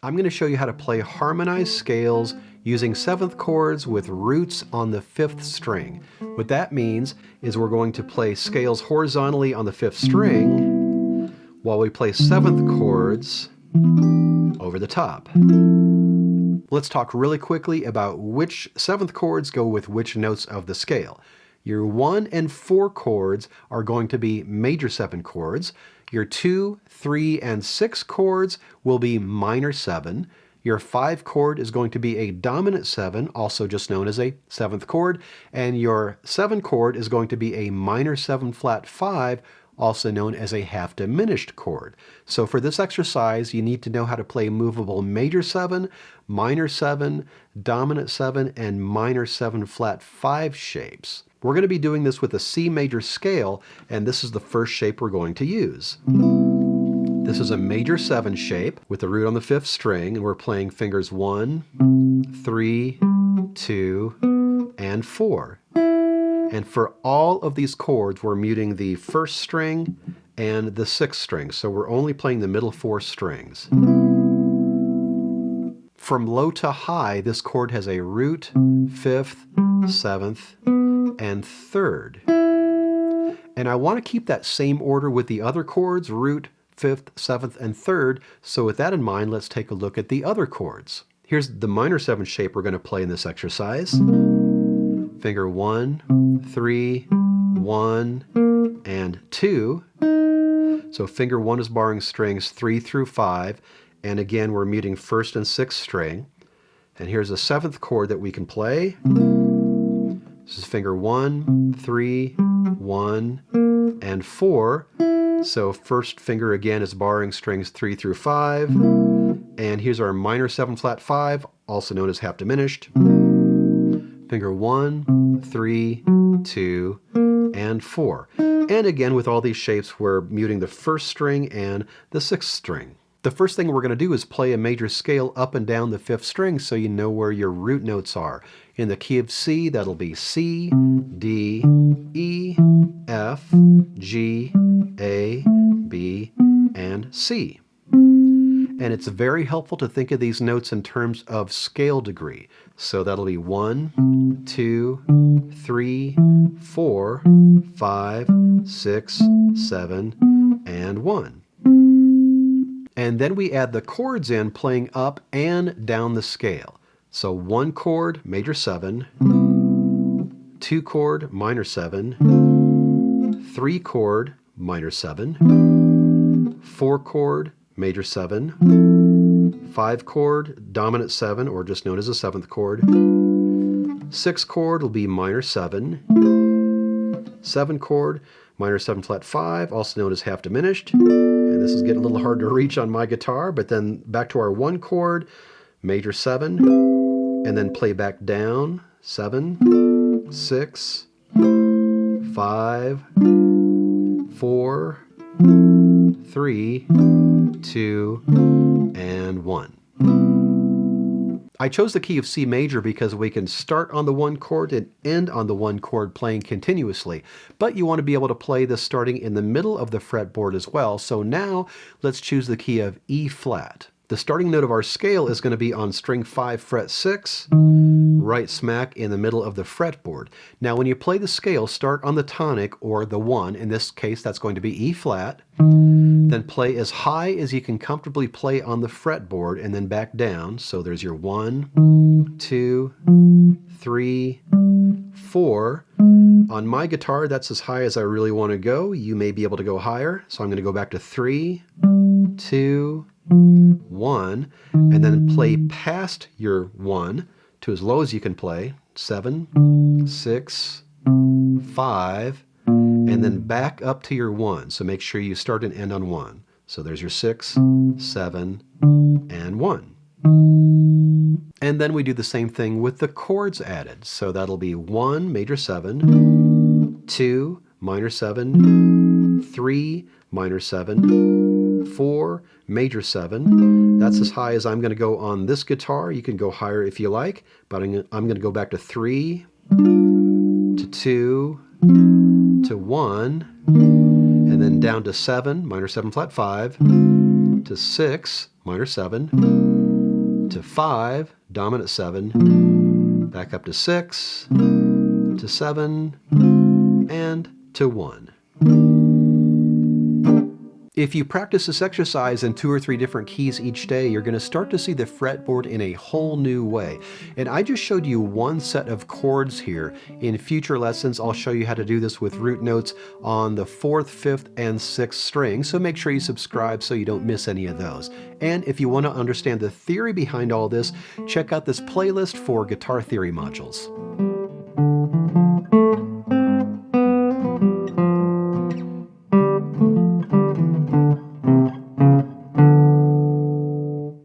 I'm going to show you how to play harmonized scales using 7th chords with roots on the 5th string. What that means is we're going to play scales horizontally on the 5th string while we play 7th chords over the top. Let's talk really quickly about which 7th chords go with which notes of the scale. Your 1 and 4 chords are going to be major 7 chords. Your 2, 3, and 6 chords will be minor 7. Your 5 chord is going to be a dominant 7, also just known as a 7th chord. And your 7 chord is going to be a minor 7 flat 5, also known as a half diminished chord. So for this exercise, you need to know how to play movable major 7, minor 7, dominant 7, and minor 7 flat 5 shapes. We're going to be doing this with a C major scale, and this is the first shape we're going to use. This is a major 7 shape with the root on the 5th string, and we're playing fingers 1, 3, 2, and 4. And for all of these chords, we're muting the 1st string and the 6th string, so we're only playing the middle 4 strings. From low to high, this chord has a root, 5th, 7th, and 3rd. And I want to keep that same order with the other chords, root, 5th, 7th, and 3rd. So with that in mind, let's take a look at the other chords. Here's the minor 7 shape we're going to play in this exercise. Finger 1, 3, 1, and 2. So finger 1 is barring strings 3 through 5. And again, we're muting 1st and 6th string. And here's a 7th chord that we can play. This is finger 1, 3, 1, and 4. So first finger again is barring strings 3 through 5. And here's our minor 7 flat 5, also known as half diminished. Finger 1, 3, 2, and 4. And again, with all these shapes, we're muting the 1st string and the 6th string. The first thing we're going to do is play a major scale up and down the 5th string so you know where your root notes are. In the key of C, that'll be C, D, E, F, G, A, B, and C. And it's very helpful to think of these notes in terms of scale degree. So that'll be 1, 2, 3, 4, 5, 6, 7, and 1. And then we add the chords in playing up and down the scale. So 1 chord, major 7, 2 chord, minor 7, 3 chord, minor 7, 4 chord, major 7, 5 chord, dominant 7, or just known as a 7th chord, 6 chord will be minor 7, 7 chord, minor 7 flat 5, also known as half diminished. And this is getting a little hard to reach on my guitar, but then back to our 1 chord, major 7, and then play back down, 7, 6, 5, 4, 3, 2, and 1. I chose the key of C major because we can start on the 1 chord and end on the 1 chord playing continuously. But you want to be able to play this starting in the middle of the fretboard as well. So now let's choose the key of E flat. The starting note of our scale is going to be on string 5 fret 6, right smack in the middle of the fretboard. Now when you play the scale, start on the tonic or the 1. In this case, that's going to be E flat. Then play as high as you can comfortably play on the fretboard and then back down. So there's your 1, 2, 3, 4. On my guitar, that's as high as I really want to go. You may be able to go higher. So I'm going to go back to 3, 2, 1, and then play past your 1 to as low as you can play. 7, 6, 5, and then back up to your 1. So make sure you start and end on 1. So there's your 6, 7, and 1. And then we do the same thing with the chords added. So that'll be 1, major 7, 2, minor 7, 3, minor 7, 4, major 7. That's as high as I'm going to go on this guitar. You can go higher if you like, but I'm going to go back to 3, to 2, to 1, and then down to 7, minor 7 flat 5, to 6, minor 7, to 5, dominant 7, back up to 6, to 7, and to 1. If you practice this exercise in 2 or 3 different keys each day, you're going to start to see the fretboard in a whole new way. And I just showed you one set of chords here. In future lessons, I'll show you how to do this with root notes on the 4th, 5th, and 6th string, so make sure you subscribe so you don't miss any of those. And if you want to understand the theory behind all this, check out this playlist for guitar theory modules.